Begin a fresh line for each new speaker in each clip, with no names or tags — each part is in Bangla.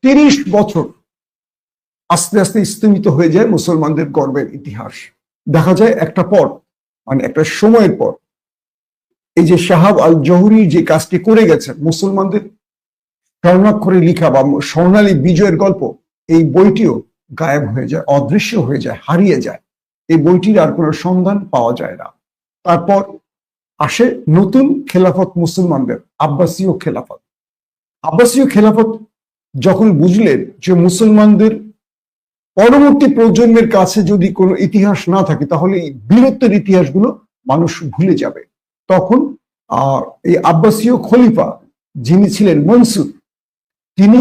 30 বছর আস্তে আস্তে স্তমিত হয়ে যায় মুসলমানদের গর্বের ইতিহাস। দেখা যায় একটা পর মানে একটা সময়ের পর এই যে শাহাব আল জহুরি যে কাজটি করে গেছেন, মুসলমানদের স্বর্ণাক্ষরে লিখা বা স্বর্ণালী বিজয়ের গল্প, এই বইটিও গায়েব হয়ে যায়, অদৃশ্য হয়ে যায়, হারিয়ে যায়। এই বইটির আর কোনো সন্ধান পাওয়া যায় না। তারপর আসে নতুন খেলাফত মুসলমানদের, আব্বাসীয় খেলাফত। আব্বাসীয় খেলাফত যখন বুঝলেন যে মুসলমানদের পরবর্তী প্রজন্মের কাছে যদি কোনো ইতিহাস না থাকে তাহলে এই বীরত্বের ইতিহাসগুলো মানুষ ভুলে যাবে, তখন এই আব্বাসীয় খলিফা যিনি ছিলেন মনসুর, তিনি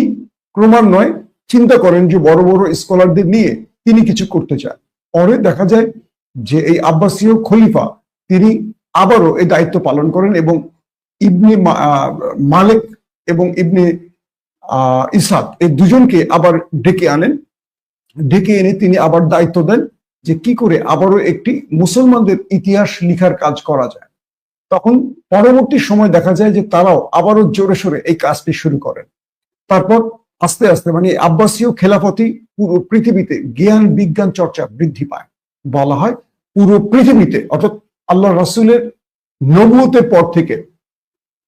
ক্রমান্বয়ে চিন্তা করেন যে বড় বড় স্কলারদের নিয়ে তিনি কিছু করতে চান। পরে দেখা যায় যে এই আব্বাসীয় খলিফা তিনি আবারও এই দায়িত্ব পালন করেন এবং ইবনে মালিক এবং ইবনে ইসহাক এই দুজনকে আবার ডেকে আনেন। ডেকে এনে তিনি আবার দায়িত্ব দেন যে কি করে আবারও একটি মুসলমানদের ইতিহাস লিখার কাজ করা যায়। তখন পরবর্তী সময় দেখা যায় যে তারাও আবারও জোরে সোরে এই কাজটি শুরু করেন। তারপর আস্তে আস্তে মানে আব্বাসীয় খেলাফতি পুরো পৃথিবীতে জ্ঞান বিজ্ঞান চর্চা বৃদ্ধি পায়। বলা হয় পুরো পৃথিবীতে, অর্থাৎ আল্লাহ রাসূলের নবুয়তের পর থেকে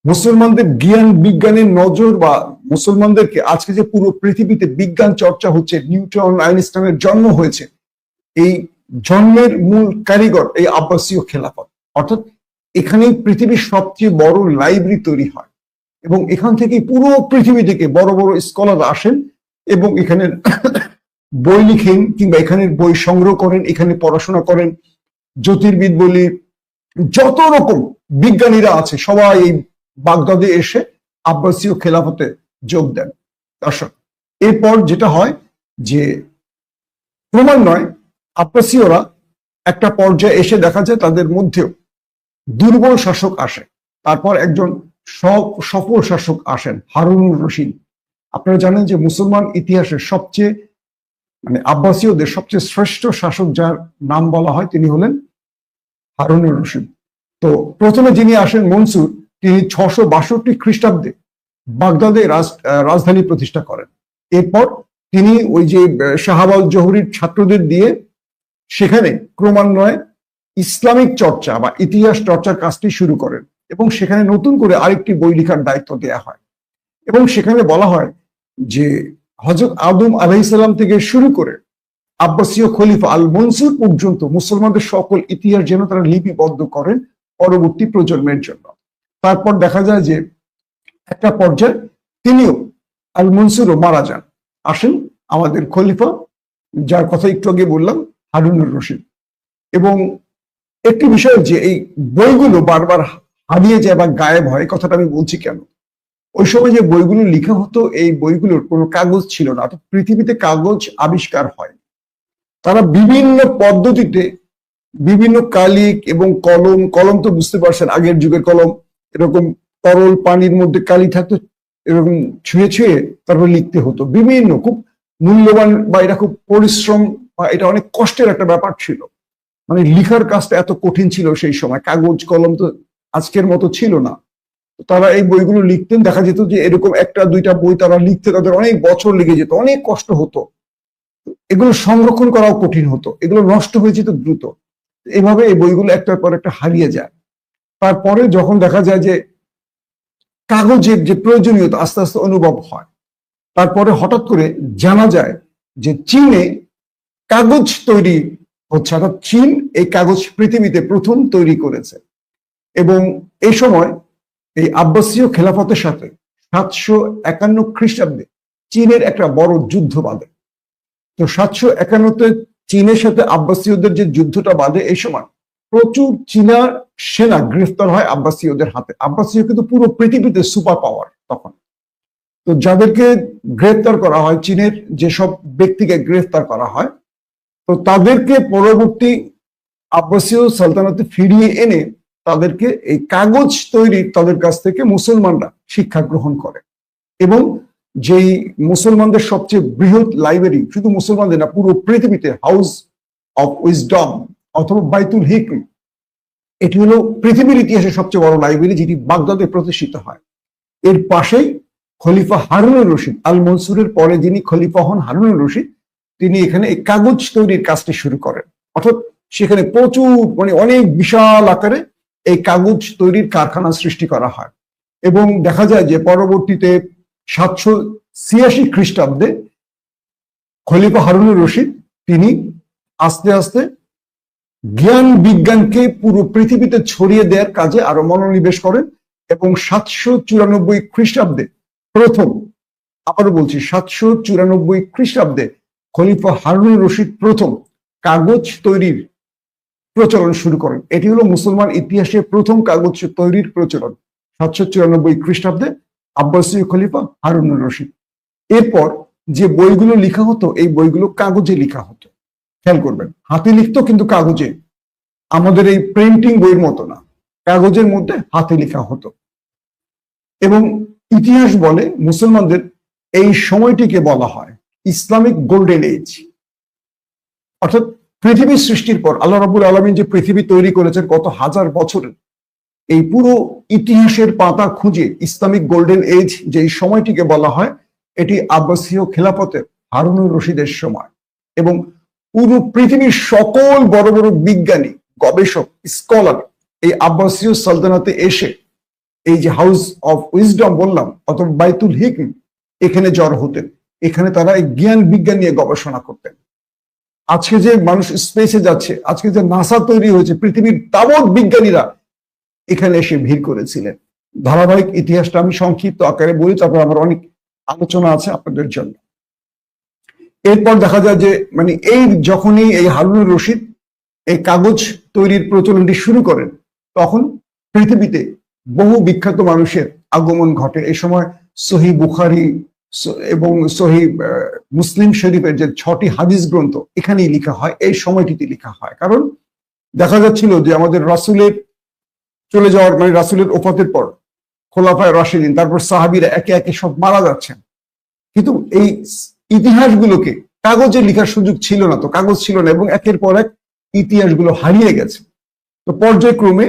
মুসলমানদের জ্ঞান বিজ্ঞানের নজর বা মুসলমানদেরকে আজকে যে পুরো পৃথিবীতে বিজ্ঞান চর্চা হচ্ছে, নিউটন আইনস্টাইনের জন্ম হয়েছে, এই জন্মের মূল কারিগর এই আব্বাসীয় খেলাফত। অর্থাৎ এখানেই পৃথিবীর সবচেয়ে বড় লাইব্রেরি তৈরি হয় এবং এখান থেকে পুরো পৃথিবী থেকে বড় বড় স্কলার আসেন এবং এখানে বই লিখেন কিংবা এখানে বই সংগ্রহ করেন, এখানে পড়াশোনা করেন। জ্যোতির্বিদ বলি, যত রকম বিজ্ঞানীরা আছে সবাই এই বাগদাদে এসে আব্বাসীয় খেলাফতে যোগ দেন। দর্শক, এরপর যেটা হয় যে ক্রমান্বয়ে আব্বাসীয়রা একটা পর্যায়ে এসে দেখা যায় তাদের মধ্যেও দুর্বল শাসক আসে। তারপর একজন সফল শাসক আসেন, হারুনুর রশিদ। আপনারা জানেন যে মুসলমান ইতিহাসের সবচেয়ে মানে আব্বাসীয়দের সবচেয়ে শ্রেষ্ঠ শাসক যার নাম বলা হয় তিনি হলেন হারুনুর রশিদ। তো প্রথমে যিনি আসেন মনসুর, তিনি 662 খ্রিস্টাব্দে বাগদাদে রাজধানী প্রতিষ্ঠা করেন। এরপর তিনি ওই যে শাহাব আল জহুরির ছাত্রদের দিয়ে সেখানে ক্রমান্বয়ে ইসলামিক চর্চা বা ইতিহাস চর্চার কাজটি শুরু করেন এবং সেখানে নতুন করে আরেকটি বই লেখার দায়িত্ব দেয়া হয় এবং সেখানে বলা হয় যে হযরত আদম আলাইহিসসালাম থেকে শুরু করে আব্বাসীয় খলিফা আল মনসুর পর্যন্ত মুসলমানদের সকল ইতিহাস যেন তারা লিপিবদ্ধ করেন পরবর্তী প্রজন্মের জন্য। তারপর দেখা যায় যে একটা পর্যায়ে তিনিও আল মনসুরও মারা যান। আসেন আমাদের খলিফা, যার কথা একটু আগে বললাম, হারুনুর রশিদ। এবং একটি বিষয় যে এই বইগুলো বারবার হারিয়ে যায় বা গায়েব হয়, কথাটা আমি বলছি কেন? ওই সময় যে বইগুলো লেখা হতো এই বইগুলোর কোনো কাগজ ছিল না, অর্থাৎ পৃথিবীতে কাগজ আবিষ্কার হয়। তারা বিভিন্ন পদ্ধতিতে বিভিন্ন কালিক এবং কলম তো বুঝতে পারছেন, আগের যুগের কলম এরকম তরল পানির মধ্যে কালি থাকতো, এরকম ছুঁয়ে ছুঁয়ে তারপর লিখতে হতো। বিভিন্ন খুব মূল্যবান বা এটা খুব পরিশ্রম বা এটা অনেক কষ্টের একটা ব্যাপার ছিল। মানে লিখার কাজটা এত কঠিন ছিল সেই সময়, কাগজ কলম তো আজকের মতো ছিল না। তারা এই বইগুলো লিখতেন, দেখা যেত যে এরকম একটা দুইটা বই তারা লিখতে তাদের অনেক বছর লেগে যেত, অনেক কষ্ট হতো। এগুলো সংরক্ষণ করাও কঠিন হতো, এগুলো নষ্ট হয়ে যেত দ্রুত। এভাবে এই বইগুলো একটার পর একটা হারিয়ে যায়। তারপরে যখন দেখা যায় যে কাগজের যে প্রয়োজনীয়তা আস্তে আস্তে অনুভব হয়, তারপরে হঠাৎ করে জানা যায় যে চীনে কাগজ তৈরি হচ্ছে, অর্থাৎ চীন এই কাগজ পৃথিবীতে প্রথম তৈরি করেছে। এবং এই সময় এই আব্বাসীয় খেলাফতের সাথে 751 খ্রিস্টাব্দে চীনের একটা বড় যুদ্ধ বাঁধে। তো 751-তে চীনের সাথে আব্বাসীয়দের যে যুদ্ধটা বাঁধে, এই সময় প্রচুর চীনা সেনা গ্রেফতার হয় আব্বাসীয়দের হাতে। আব্বাসীয় কিন্তু পুরো পৃথিবীতে সুপার পাওয়ার তখন। তো যাদেরকে গ্রেফতার করা হয়, চীনের যেসব ব্যক্তিকে গ্রেফতার করা হয়, তো তাদেরকে পরবর্তী আব্বাসীয় সালতানাতে ফিরিয়ে এনে তাদেরকে এই কাগজ তৈরির তাদের কাছ থেকে মুসলমানরা শিক্ষা গ্রহণ করে। এবং যেই মুসলমানদের সবচেয়ে বৃহৎ লাইব্রেরি, শুধু মুসলমানদের না পুরো পৃথিবীতে, হাউস অফ উইজডম অথবা বাইতুল হিকম, এটি হলো পৃথিবীর ইতিহাসের সবচেয়ে বড় লাইব্রেরি যেটি বাগদাদে প্রতিষ্ঠিত হয়। এর পাশেই খলিফা হারুনুর রশিদ, আল মনসুরের পরে যিনি খলিফা হন হারুনুর রশিদ, তিনি এখানে এই কাগজ তৈরির কাজটি শুরু করেন। অর্থাৎ সেখানে প্রচুর অনেক বিশাল আকারে এই কাগজ তৈরির কারখানা সৃষ্টি করা হয়। এবং দেখা যায় যে পরবর্তীতে 786 খ্রিস্টাব্দে খলিফা হারুনুর রশিদ তিনি আস্তে আস্তে জ্ঞান বিজ্ঞানকে পুরো পৃথিবীতে ছড়িয়ে দেওয়ার কাজে আরো মনোনিবেশ করেন এবং 794 খ্রিস্টাব্দে প্রথম, আবারও বলছি 794 খ্রিস্টাব্দে খলিফা হারুনুর রশিদ প্রথম কাগজ তৈরির প্রচলন শুরু করেন। এটি হলো মুসলমান ইতিহাসে প্রথম কাগজ তৈরির প্রচলন, 794 খ্রিস্টাব্দে আব্বাসীয় খলিফা হারুনুর রশিদ। এরপর যে বইগুলো লেখা হতো এই বইগুলো কাগজে লেখা হতো। খেয়াল করবেন, হাতে লিখতো কিন্তু কাগজে, আমাদের এই প্রিন্টিং বইয়ের মতো না, কাগজের মধ্যে হাতে লেখা হতো। এবং ইতিহাস বলে মুসলমানদের এই সময়টিকে বলা হয় ইসলামিক গোল্ডেন এজ। অর্থাৎ পৃথিবীর সৃষ্টির পর আল্লাহ রাব্বুল আলামিন যে পৃথিবী তৈরি করেছেন কত হাজার বছরের, এই পুরো ইতিহাসের পাতা খুঁজে ইসলামিক গোল্ডেন এজ যে সময়টিকে বলা হয়, এটি আব্বাসীয় খেলাফতের হারুনুর রশিদের সময়। এবং পুরো পৃথিবীর সকল বড় বড় বিজ্ঞানী, গবেষক, স্কলার এই আব্বাসীয় সালতানাতে এসে এই যে হাউস অফ উইজডম বললাম অথবা বাইতুল হিকম, এখানে জড় হতেন। এখানে তারা এই জ্ঞান বিজ্ঞান নিয়ে গবেষণা করতেন। আজকে যে মানুষ স্পেসে যাচ্ছে, আজকে যে নাসা তৈরি হয়েছে, পৃথিবীর তাবৎ বিজ্ঞানীরা এখানে এসে ভিড় করেছিলেন। ধারাবাহিক ইতিহাসটা আমি সংক্ষিপ্ত আকারে বলি, তারপর আমার অনেক আলোচনা আছে আপনাদের জন্য। এরপর দেখা যায় যে এই যখনই এই হারুনুর রশিদ এই কাগজ তৈরির প্রচলনটি শুরু করেন, তখন পৃথিবীতে বহু বিখ্যাত মানুষের আগমন ঘটে। এই সময় সহিহ বুখারী এবং সহিহ মুসলিম শরীফের যে 6টি হাদিস গ্রন্থ এখানেই লেখা হয়, এই সময়টিতে লেখা হয়। কারণ দেখা যাচ্ছিল যে আমাদের রাসূলের চলে যাওয়ার রাসূলের ওফাতের পর খোলাফায়ে রাশিদিন, তারপর সাহাবীরা একে একে সব মারা যাচ্ছেন, কিন্তু এই ইতিহাসগুলোকে কাগজে লেখার সুযোগ ছিল না, তো কাগজ ছিল না এবং একের পর এক ইতিহাসগুলো হারিয়ে গেছে। তো পর্যায়ক্রমে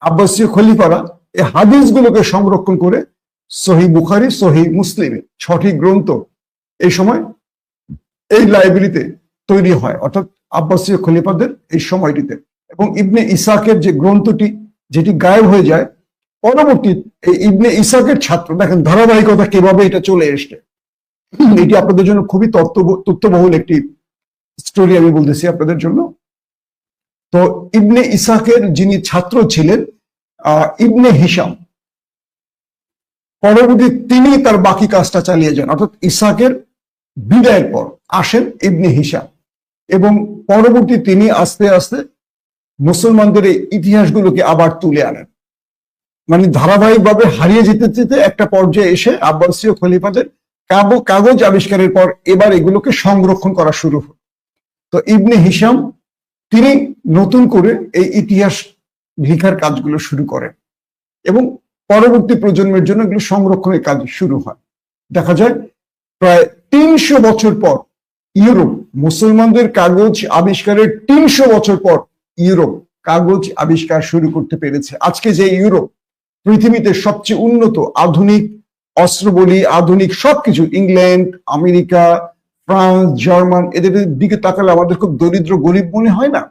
আব্বাসীয় খলিফারা এই হাদিসগুলোকে সংরক্ষণ করে সহিহ বুখারী, সহিহ মুসলিমে 6টি গ্রন্থ এই সময় এই লাইব্রেরিতে তৈরি হয়, অর্থাৎ আব্বাসীয় খলিফাদের এই সময়টিতে। এবং ইবনে ইসাকের যে গ্রন্থটি যেটি গায়েব হয়ে যায়, পরবর্তী এই ইবনে ইসাকের ছাত্র, দেখেন ধারাবাহিকতা কিভাবে এটা চলে এসছে। এটি আপনাদের জন্য খুবই তথ্যবহুল একটি স্টোরি আমি বলতেছি আপনাদের জন্য। তো ইবনে ইসাকের যিনি ছাত্র ছিলেন ইবনে হিশাম, পরবর্তী তিনি তার বাকি কাজটা চালিয়ে যান। অর্থাৎ ইসাকের বিদায়ের পর আসেন ইবনে হিশাম এবং পরবর্তী তিনি আস্তে আস্তে মুসলমানদের এই ইতিহাসগুলোকে আবার তুলে আনেন। ধারাবাহিকভাবে হারিয়ে যেতে যেতে একটা পর্যায়ে এসে আব্বাসীয় খলিফাদের কাগজ আবিষ্কারের পর এবার এগুলোকে সংরক্ষণ করা শুরু হল। তো ইবনে হিশাম তিনি নতুন করে এই ইতিহাস লেখার কাজগুলো শুরু করেন এবং পরবর্তী প্রজন্মের জন্য এগুলো সংরক্ষণের কাজ শুরু হয়। দেখা যায় প্রায় 300 বছর পর ইউরোপ মুসলমানদের কাগজ আবিষ্কারের 300 বছর পর ইউরোপ কাগজ আবিষ্কার শুরু করতে পেরেছে। আজকে যে ইউরোপ পৃথিবীতে সবচেয়ে উন্নত, আধুনিক অস্ত্র বলি, আধুনিক সবকিছু, ইংল্যান্ড, আমেরিকা, ফ্রান্স, জার্মান, এদের দিকে তাকালে আমাদের খুব দরিদ্র গরিব মনে হয় না?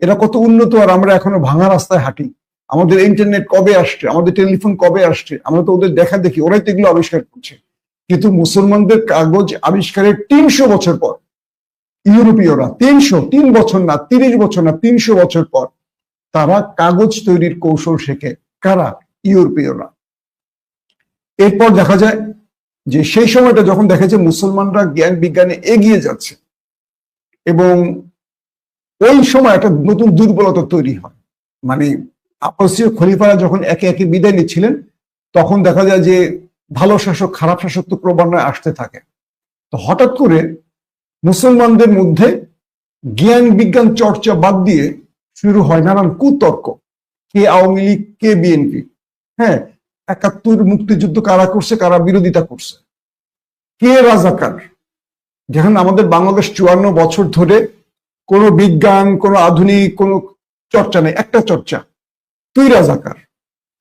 এরা কত উন্নত আর আমরা এখনো ভাঙা রাস্তায় হাঁটি। আমাদের ইন্টারনেট কবে আসছে, আমাদের টেলিফোন কবে আসছে, আমরা তো ওদের দেখা দেখি, ওরাই তো এগুলো আবিষ্কার করছে। কিন্তু মুসলমানদের কাগজ আবিষ্কারের 300 বছর পর ইউরোপীয়রা 3 বছর না, 30 বছর না, 300 বছর পর তারা কাগজ তৈরির কৌশল শেখে। কারা? ইউরোপীয়রা। এরপর দেখা যায় যে সেই সময়টা যখন দেখা যায় মুসলমানরা জ্ঞান বিজ্ঞানে এগিয়ে যাচ্ছে এবং ওই সময় একটা নতুন দুর্বলতা তৈরি হয়। আব্বাসীয় খলিফারা যখন একে একে বিদায় নিচ্ছিলেন, তখন দেখা যায় যে ভালো শাসক খারাপ শাসক তো ক্রমান্বয়ে আসতে থাকে। তো হঠাৎ করে মুসলমানদের মধ্যে জ্ঞান বিজ্ঞান চর্চা বাদ দিয়ে শুরু হয় নানান কুতর্ক। কে আওয়ামী লীগ, কে বিএনপি, হ্যাঁ, 71 মুক্তিযুদ্ধ কারা করছে, কারা বিরোধিতা করছে, কে রাজাকার। যেখানে আমাদের বাংলাদেশ 54 বছর ধরে কোনো বিজ্ঞান, কোনো আধুনিক কোনো চর্চা নেই, একটা চর্চা, তুই রাজাকার,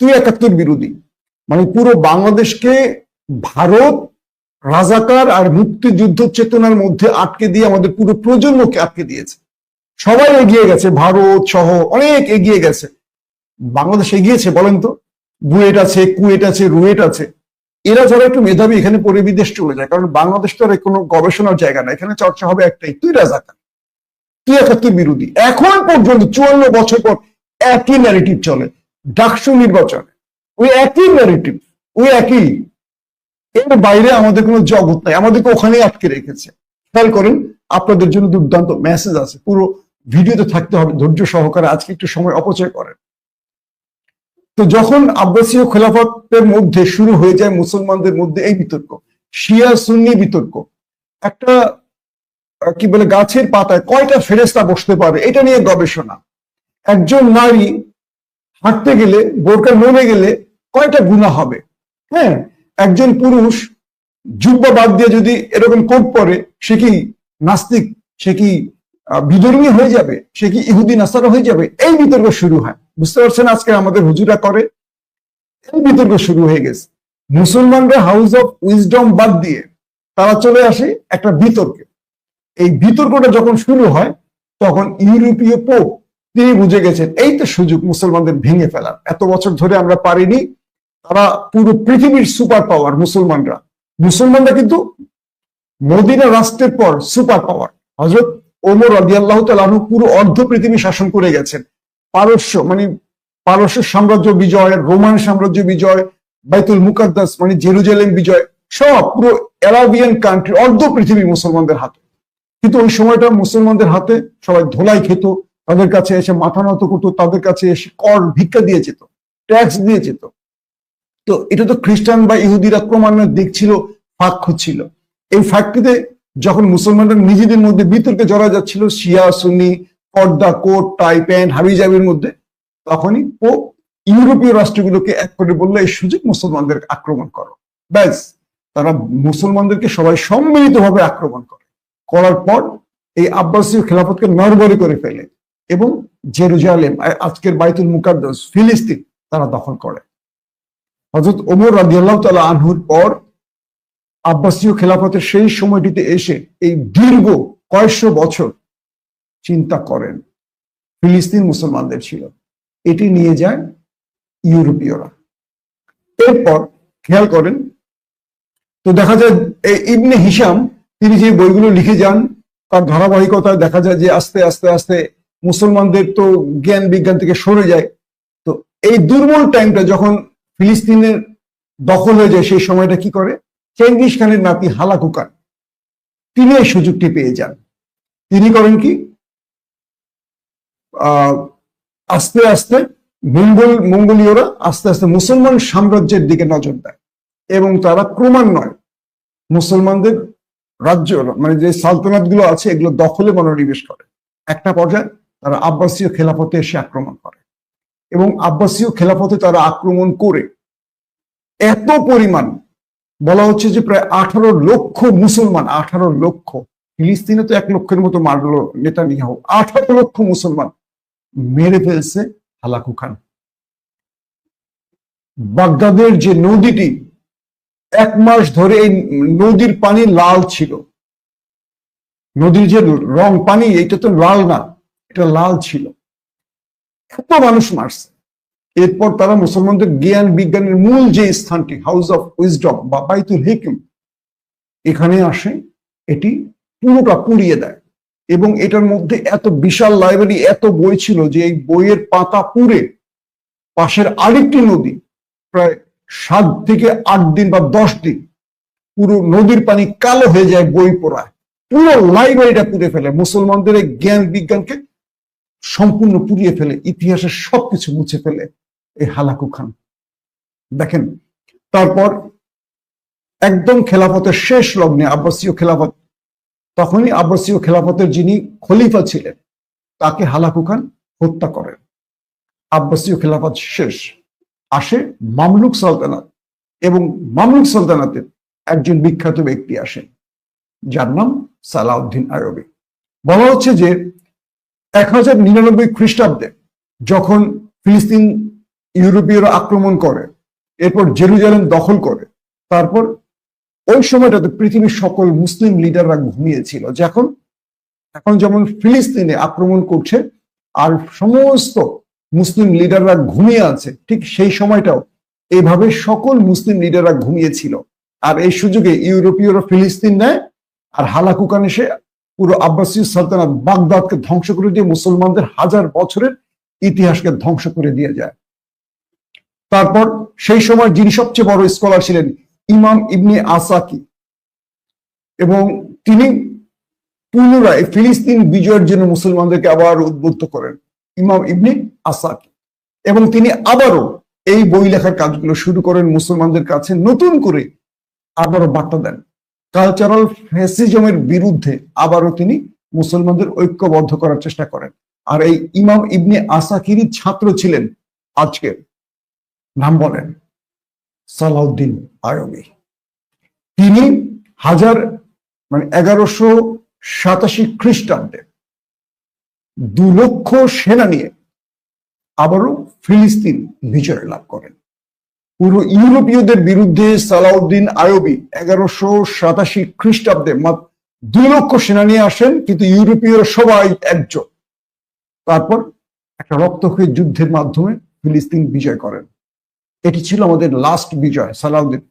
তুই 71 বিরোধী। পুরো বাংলাদেশকে ভারত রাজাকার আর মুক্তিযুদ্ধ চেতনার মধ্যে আটকে দিয়ে আমাদের পুরো প্রজন্মকে আটকে দিয়েছে। সবাই এগিয়ে গেছে, ভারত সহ অনেক এগিয়ে গেছে। বাংলাদেশ এগিয়েছে বলেন তো? বুয়েট আছে, কুয়েট আছে, রুয়েট আছে। এরা যারা একটু মেধাবী এখানে পড়ে বিদেশ চলে যায়, কারণ বাংলাদেশ তো আর কোনো গবেষণার জায়গা না। এখানে চর্চা হবে একটাই, তুই রাজাকার, তুই একাত্তর বিরোধী। এখন পর্যন্ত 54 বছর পর একই ন্যারেটিভ চলে। ডাকসু নির্বাচনে ওই একই ন্যারেটিভ, ওই একই। এর বাইরে আমাদের কোনো জগৎ নাই, আমাদেরকে ওখানেই আটকে রেখেছে। খেয়াল করেন, আপনাদের জন্য দুর্দান্ত মেসেজ আছে, পুরো ভিডিওতে থাকতে হবে ধৈর্য সহকারে। আজকে একটু সময় অপচয় করেন। তো যখন আব্বাসীয় খেলাফতের মধ্যে শুরু হয়ে যায় মুসলমানদের মধ্যে এই বিতর্ক, শিয়া সুন্নি বিতর্ক, একটা কি বলে গাছের পাতায় কয়টা ফেরেশতা বসতে পারে এটা নিয়ে গবেষণা। একজন নারী হাঁটতে গেলে, বোরকা মনে গেলে কয়টা গুনাহ হবে। হ্যাঁ, একজন পুরুষ জুব্বা বাদ দিয়ে যদি এরকম কোট পরে, সে কি নাস্তিক, সে কি বিধর্মী হয়ে যাবে, সে কি ইহুদি নাসারা হয়ে যাবে? এই বিতর্ক শুরু হয়। বুঝতে পারছেন, আজকে আমাদের হুজুরা করে এই বিতর্ক শুরু হয়ে গেছে। মুসলমানরা হাউস অফ উইজডম বাদ দিয়ে তারা চলে আসে একটা বিতর্কে। এই বিতর্কটা যখন শুরু হয় তখন ইউরোপীয় পোপ তিনি বুঝে গেছেন এই তো সুযোগ মুসলমানদের ভেঙে ফেলার। এত বছর ধরে আমরা পারিনি, তারা পুরো পৃথিবীর সুপার পাওয়ার। মুসলমানরা কিন্তু মদিনা রাষ্ট্রের পর সুপার পাওয়ার। হযরত ওমর রাদিয়াল্লাহু তাআলা আনহু পুরো অর্ধ পৃথিবী শাসন করে গেছেন। পারস্য সাম্রাজ্য বিজয়, রোমান সাম্রাজ্য বিজয়, বাইতুল মুকাদ্দাস মানে জেরুজালেম বিজয়, সব পুরো আরাবিয়ান কান্ট্রি, অর্ধ পৃথিবী মুসলমানদের হাতে। কিন্তু ওই সময়টা মুসলমানদের হাতে সবাই ধোলাই খেত, তাদের কাছে এসে মাথা নত করতো, তাদের কাছে এসে কর ভিক্ষা দিয়ে যেত, ট্যাক্স দিয়ে যেত। তো এটা তো খ্রিস্টান বা ইহুদিরা ক্রমান্বয়ে দেখছিল, ফাঁক খুঁজছিল। এই ফাঁকটিতে যখন মুসলমানরা নিজেদের মধ্যে বিতর্কে জড়া যাচ্ছিল, শিয়া সুন্নি, পর্দা, কোট, টাই, প্যান্ট, হাবিজাবির মধ্যে, তখনই ও ইউরোপীয় রাষ্ট্রগুলোকে এক করে বললো এই সুযোগ মুসলমানদের আক্রমণ করো। ব্যাস, তারা মুসলমানদেরকে সবাই সম্মিলিতভাবে আক্রমণ করার পর এই আব্বাসীয় খেলাফতকে নড়বড়ে করে ফেলে এবং জেরুজালেম, আজকের বাইতুল মুকাদ্দাস, ফিলিস্তিন তারা দখল করে। হযরত ওমর রাদিয়াল্লাহু তাআলা আনহুর পর আব্বাসীয় খেলাফতের সেই সময়টিতে এসে এই দীর্ঘ কয়েকশো বছর চিন্তা করেন, ফিলিস্তিন মুসলমানদের ছিল, এটি নিয়ে যায় ইউরোপীয়রা। এরপর খেয়াল করেন, তো দেখা যায় ইবনে হিশাম তিনি যে বইগুলো লিখে যান তার ধারাবাহিকতায় দেখা যায় যে আস্তে আস্তে আস্তে মুসলমানদের তো জ্ঞান বিজ্ঞান থেকে সরে যায়। তো এই দুর্বল টাইমটা যখন ফিলিস্তিনের দখল হয়ে যায়, সেই সময়টা কি করে, চেঙ্গিস খানের নাতি হালাকু খান তিনি এই সুযোগটি পেয়ে যান। তিনি করেন কি, আস্তে আস্তে মঙ্গোলীয়রা আস্তে আস্তে মুসলমান সাম্রাজ্যের দিকে নজর দেয় এবং তারা ক্রমান্বয়ে মুসলমানদের রাজ্য মানে যে সালতানাত গুলো আছে এগুলো দখলে মনোনিবেশ করে। একটা পর্যায়ে তারা আব্বাসীয় খেলাফতে এসে আক্রমণ করে এবং আব্বাসীয় খেলাফতে তারা আক্রমণ করে এত পরিমাণ, বলা হচ্ছে যে প্রায় 18 লক্ষ মুসলমান, 18 লক্ষ, ফিলিস্তিনে তো 1 লক্ষের মতো মারলো নেতানিয়াহু, 18 লক্ষ মুসলমান মেরে ফেলছে হালাকু খান। বাগদাদের যে নদীটি 1 মাস ধরে এই নদীর পানি লাল ছিল, নদীর যে রং পানি এটা তো লাল না, এটা লাল ছিল, এত মানুষ মারছে। এরপর তারা মুসলমানদের জ্ঞান বিজ্ঞানের মূল যে স্থানটি হাউস অফ উইজডম বা বাইতুল হিকম, এখানে আসে, এটি পুরোটা পুড়িয়ে দেয় এবং এটার মধ্যে এত বিশাল লাইব্রেরি, এত বই ছিল যে এই বইয়ের পাতা পুড়ে পাশের আরেকটি নদী প্রায় 7 থেকে 8 দিন বা 10 দিন পুরো নদীর পানি কালো হয়ে যায় বই পড়ায়, পুরো লাইব্রেরিটা পুড়ে ফেলে, মুসলমানদের এই জ্ঞান বিজ্ঞানকে সম্পূর্ণ পুড়িয়ে ফেলে, ইতিহাসের সবকিছু মুছে ফেলে এই হালাকু খান। দেখেন, তারপর একদম খেলাফতের শেষ লগ্নে আব্বাসীয় খেলাফত, তখনই আব্বাসীয় খেলাফতের যিনি খলিফা ছিলেন তাকে হালাকু খান হত্যা করেন। আব্বাসীয় খেলাফত শেষ, আসে মামলুক সালতানাত এবং মামলুক সালতানাতের একজন বিখ্যাত ব্যক্তি আসেন যার নাম সালাউদ্দিন আইয়ুবী। বলা হচ্ছে যে 1099 খ্রিস্টাব্দে যখন ফিলিস্তিন ইউরোপীয়রা আক্রমণ করে, এরপর জেরুজালেম দখল করে, তারপর ওই সময়টাতে পৃথিবীর সকল মুসলিম লিডাররা ঘুমিয়েছিল, এখন যেমন ফিলিস্তিনে আক্রমণ করছে আর সমস্ত মুসলিম লিডাররা ঘুমিয়ে আছে, ঠিক সেই সময়টাও এইভাবে সকল মুসলিম লিডাররা ঘুমিয়েছিল। আর এই সুযোগে ইউরোপীয়রা ফিলিস্তিন নেয় আর হালাকুকান এসে পুরো আব্বাসীয় সালতানাত বাগদাদকে ধ্বংস করে দিয়ে মুসলমানদের হাজার বছরের ইতিহাসকে ধ্বংস করে দিয়ে যায়। তারপর সেই সময় যিনি সবচেয়ে বড় স্কলার ছিলেন ইমাম ইবনে আসাকি, এবং তিনি পুনরায় ফিলিস্তিন বিজয়ের জন্য মুসলমানদেরকে আবার উদ্বুদ্ধ করেন, ইমাম ইবনে আসাকি। এবং তিনি আবারও এই বই লেখার কাজগুলো শুরু করেন, মুসলমানদের কাছে নতুন করে আবারও বার্তা দেন। কালচারাল ফ্যাসিজমের বিরুদ্ধে আবারও তিনি মুসলমানদের ঐক্যবদ্ধ করার চেষ্টা করেন। আর এই ইমাম ইবনে আসাকিরই ছাত্র ছিলেন, আজকের নাম বলেন সালাউদ্দিন আইয়ুবী। তিনি 1187 খ্রিস্টাব্দে 2 লক্ষ সেনা নিয়ে আবারও ফিলিস্তিন বিজয় লাভ করেন। পুরো ইউরোপীয়দের বিরুদ্ধে সালাউদ্দিন আইয়ুবী 1187 খ্রিস্টাব্দে 2 লক্ষ সেনা নিয়ে আসেন, কিন্তু ইউরোপীয়রা সবাই একজোট। তারপর একটা রক্তক্ষয়ী যুদ্ধের মাধ্যমে ফিলিস্তিন বিজয় করেন। এটি ছিল আমাদের লাস্ট বিজয় সালাউদ্দিন।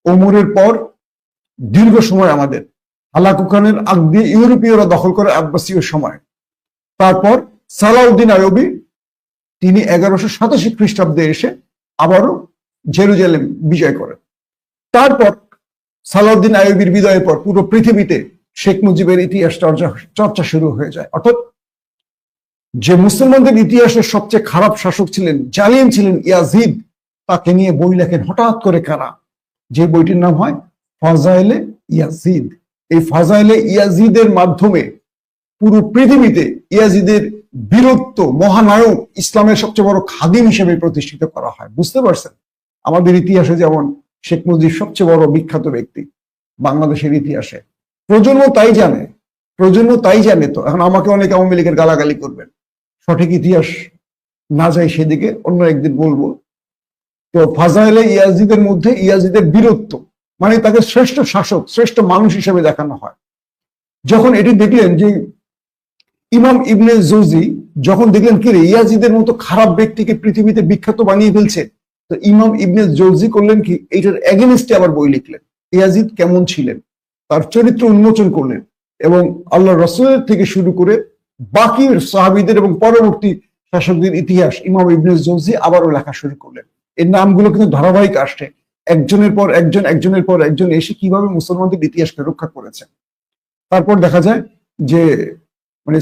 ওমরের পর দীর্ঘ সময় আমাদের হালাকুখানের আগ দিয়ে ইউরোপীয়রা দখল করে আব্বাসীয় সময়। তারপর সালাউদ্দিন আইয়ুবী তিনি 1187 খ্রিস্টাব্দে এসে আবারও জেরুজালেম বিজয় করেন। তারপর সালাউদ্দিন আইয়ুবীর বিজয়ের পর পুরো পৃথিবীতে শেখ মুজিবের ইতিহাস চর্চা শুরু হয়ে যায়। অর্থাৎ যে মুসলমানদের ইতিহাসের সবচেয়ে খারাপ শাসক ছিলেন, জালিম ছিলেন ইয়াজিদ, তাকে নিয়ে বই লেখেন হঠাৎ করে কারা, যে বইটির নাম হয় ফাজাইলে ইয়াজিদ। এই ফাজাইলে ইয়াজিদের মাধ্যমে পুরো পৃথিবীতে ইয়াজিদের বীরত্ব, মহানায়ক, ইসলামের সবচেয়ে বড় খাদিম হিসেবে প্রতিষ্ঠিত করা হয়। বুঝতে পারছেন, আমাদের ইতিহাসে যেমন শেখ মুজিব সবচেয়ে বড় বিখ্যাত ব্যক্তি বাংলাদেশের ইতিহাসে, প্রজন্ম তাই জানে। তো এখন আমাকে অনেকে আওয়ামী লীগের গালাগালি করবেন, সঠিক ইতিহাস না যাই সেদিকে, অন্য একদিন বলবো। তো ফাজাইলে ইয়াজিদের মধ্যে ইয়াজিদের বীরত্ব, মানে তাকে শ্রেষ্ঠ শাসক, শ্রেষ্ঠ মানুষ হিসেবে দেখানো হয়। যখন এটি দেখলেন যে ইমাম ইবনে জৌজি যখন দেখলেন কি রে, ইয়াজিদের মতো খারাপ ব্যক্তিকে পৃথিবীতে বিখ্যাত বানিয়ে ফেলছে, তো ইমাম ইবনে জৌজি করলেন কি, এইটার এগেনস্টে আবার বই লিখলেন, ইয়াজিদ কেমন ছিলেন, তার চরিত্র উন্মোচন করলেন। এবং আল্লাহ রাসূলের থেকে শুরু করে বাকি সাহাবীদের এবং পরবর্তী শাসকদের ইতিহাস ইমাম ইবনে জৌজি আবারও লেখা শুরু করলেন। এর নামগুলো কিন্তু ধারাবাহিক আসছে, একজনের পর একজন, একজনের পর একজন এসে কিভাবে মুসলমানদের ইতিহাসকে রক্ষা করেছে। তারপর দেখা যায় যে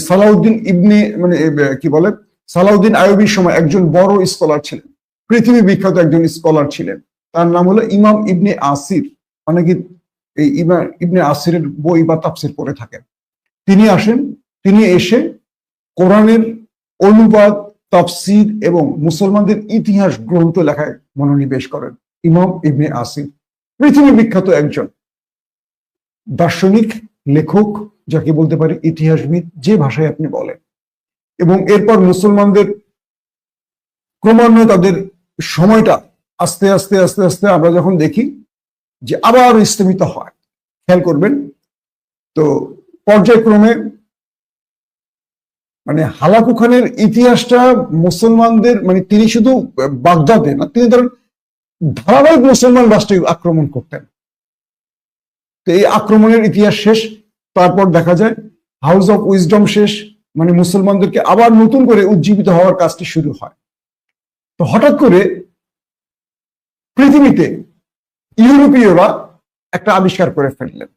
সালাউদ্দিন সালাউদ্দিন আইয়ুবীর সময় একজন বড় স্কলার ছিলেন, পৃথিবী বিখ্যাত একজন স্কলার ছিলেন, তার নাম হলো ইমাম ইবনে আসির। অনেকে এই ইমাম ইবনে আসিরের বই বা তাফসির পড়ে থাকেন। তিনি এসে কোরআনের অনুবাদ, তাফসির এবং মুসলমানদের ইতিহাস গ্রন্থ লেখায় মনোনিবেশ করেন। ইমাম ইবনে আসির পৃথিবী বিখ্যাত একজন দার্শনিক, লেখক, যাকে বলতে পারে ইতিহাসবিদ, যে ভাষায় আপনি বলেন। এবং এরপর মুসলমানদের ক্রমান্বয়ে তাদের সময়টা আস্তে আস্তে আস্তে আস্তে আমরা যখন দেখি যে আবার স্থমিত হয়, খেয়াল করবেন তো পর্যায়ক্রমে হালাকু খানের ইতিহাসটা মুসলমানদের তিনি শুধু বাগদাদে না, তিনি ধরেন ধারাবাহিক মুসলমান রাষ্ট্রে আক্রমণ করতেন। তো এই আক্রমণের ইতিহাস শেষ। তারপর দেখা যায় হাউস অফ উইজডম শেষ, মুসলমানদেরকে আবার নতুন করে উজ্জীবিত হওয়ার কাজটি শুরু হয়। তো হঠাৎ করে পৃথিবীতে ইউরোপীয়রা একটা আবিষ্কার করে ফেললেন,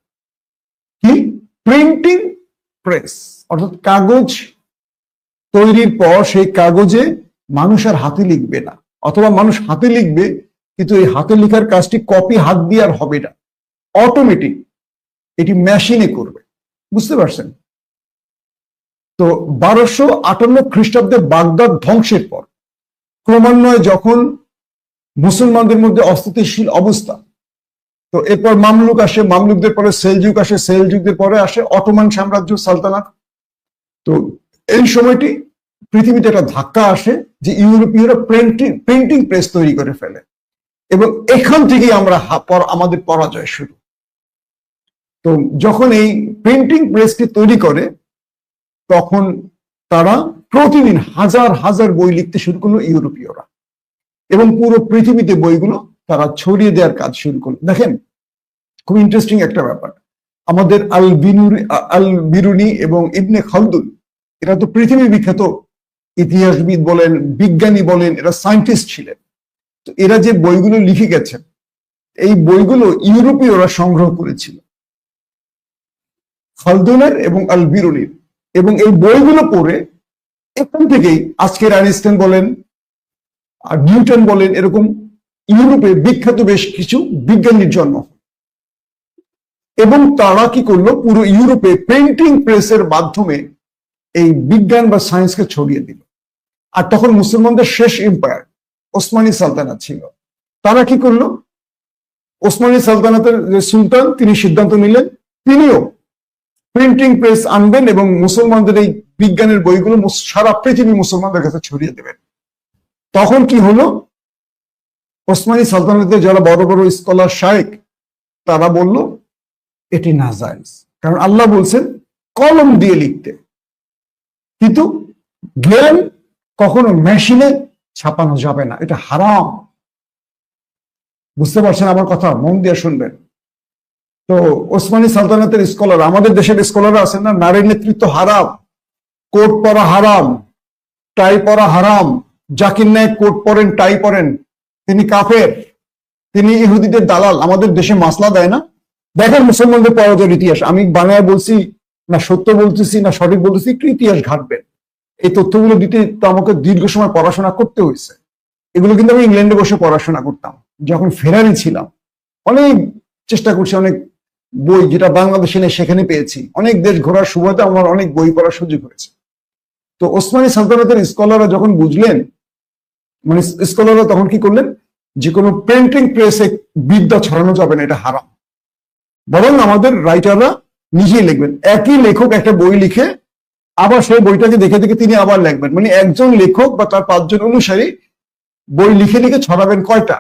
কি? Printing press. অর্থাৎ কাগজ তৈরির পর সেই কাগজে মানুষ আর হাতে লিখবে না, অথবা মানুষ হাতে লিখবে, কিন্তু এই হাতে লেখার কাজটি কপি হাত দিয়ে আর হবে না, অটোমেটিক এটি মেশিনে করবে। বুঝতে পারছেন? তো 1258 খ্রিস্টাব্দে বাগদাদ ধ্বংসের পর ক্রমান্বয়ে যখন মুসলমানদের মধ্যে অস্থিতিশীল অবস্থা, তো এরপর মামলুক আসে, মামলুকদের পরে সেলজুক আসে, সেলজুকদের পরে আসে অটোমান সাম্রাজ্য, সালতানাত। তো এই সময়টি পৃথিবীতে একটা ধাক্কা আসে যে ইউরোপীয়রা প্রিন্টিং প্রেস তৈরি করে ফেলে, এবং এখান থেকেই আমাদের পরাজয় শুরু। তো যখন এই প্রিন্টিং প্রেসটি তৈরি করে তখন তারা প্রতিদিন হাজার হাজার বই লিখতে শুরু করলো ইউরোপীয়রা, এবং পুরো পৃথিবীতে বইগুলো তারা ছড়িয়ে দেওয়ার কাজ শুরু করলো। দেখেন খুব ইন্টারেস্টিং একটা ব্যাপার, আমাদের আল বিরুনি এবং ইবনে খালদুন এরা তো পৃথিবী বিখ্যাত ইতিহাসবিদ বলেন, বিজ্ঞানী বলেন, এরা সায়েন্টিস্ট ছিলেন। তো এরা যে বইগুলো লিখে গেছেন এই বইগুলো ইউরোপীয়রা সংগ্রহ করেছিল, খালদুনের এবং আল বিরুনির, এবং এই বইগুলো পড়ে এখান থেকেই আজকের আইনস্টাইন বলেন আর নিউটন বলেন এরকম ইউরোপে বিখ্যাত বেশ কিছু বিজ্ঞানীর জন্ম। এবং তারা কি করলো, পুরো ইউরোপে প্রিন্টিং প্রেসের মাধ্যমে এই বিজ্ঞান বা সায়েন্সকে ছড়িয়ে দিল। আর তখন মুসলমানদের শেষ এম্পায়ার ওসমানী সালতানাত ছিল, তারা কি করলো, ওসমানী সালতানাতের যে সুলতান তিনি সিদ্ধান্ত নিলেন তিনিও প্রিন্টিং প্রেস আনবেন এবং মুসলমানদের এই বিজ্ঞানের বইগুলো সারা পৃথিবী মুসলমানদের কাছে ছড়িয়ে দেবেন। তখন কি হলো, ওসমানী সালতানাতের যারা বড় বড় স্কলার শায়েখ তারা বলল এটি নাজায়েজ, কারণ আল্লাহ বলছেন কলম দিয়ে লিখতে, কিন্তু জ্ঞান কখনো মেশিনে ছাপানো যাবে না, এটা হারাম। বুঝতে পারছেন আমার কথা? মন দিয়ে শুনবেন। তো ওসমানী সালতানাতের স্কলার, আমাদের দেশের স্কলার আছেন না, নারীর নেতৃত্ব হারাম, কোট পরা হারাম, টাই পরা হারাম, জাকির নায়েক কোট পরেন টাই পরেন তিনি কাফের, তিনি ইহুদিদের দালাল। আমাদের দেশে মাসলা দেয় না। দেখেন মুসলমানদের পরাজয়ের ইতিহাস, আমি বাংলায় বলছি না, সত্য বলতেছি না সঠিক বলতেছি, একটু ইতিহাস ঘাটবেন। এই তথ্যগুলো দিতে তো আমাকে দীর্ঘ সময় পড়াশোনা করতে হয়েছে। এগুলো কিন্তু আমি ইংল্যান্ডে বসে পড়াশোনা করতাম যখন ফেরারি ছিলাম, অনেক চেষ্টা করছি, অনেক বই যেটা বাংলাদেশে নেই সেখানে পেয়েছি, অনেক দেশ ঘোরার সুবাদে আমার অনেক বই পড়ার সুযোগ হয়েছে। তো ওসমানী সালতানাতের স্কলাররা যখন বুঝলেন, মানে স্কলাররা তখন কি করলেন, যে কোনো প্রিন্টিং প্রেসে বিদ্যা ছড়ানো যাবে না, এটা হারাম, বরং আমাদের রাইটাররা নিজেই লিখবেন। একই লেখক একটা বই লিখে আবার সেই বইটাকে দেখে দেখে তিনি আবার লিখবেন, মানে একজন লেখক বা তার 5 জন অনুসারী বই লিখে লিখে ছড়াবেন কয়টা,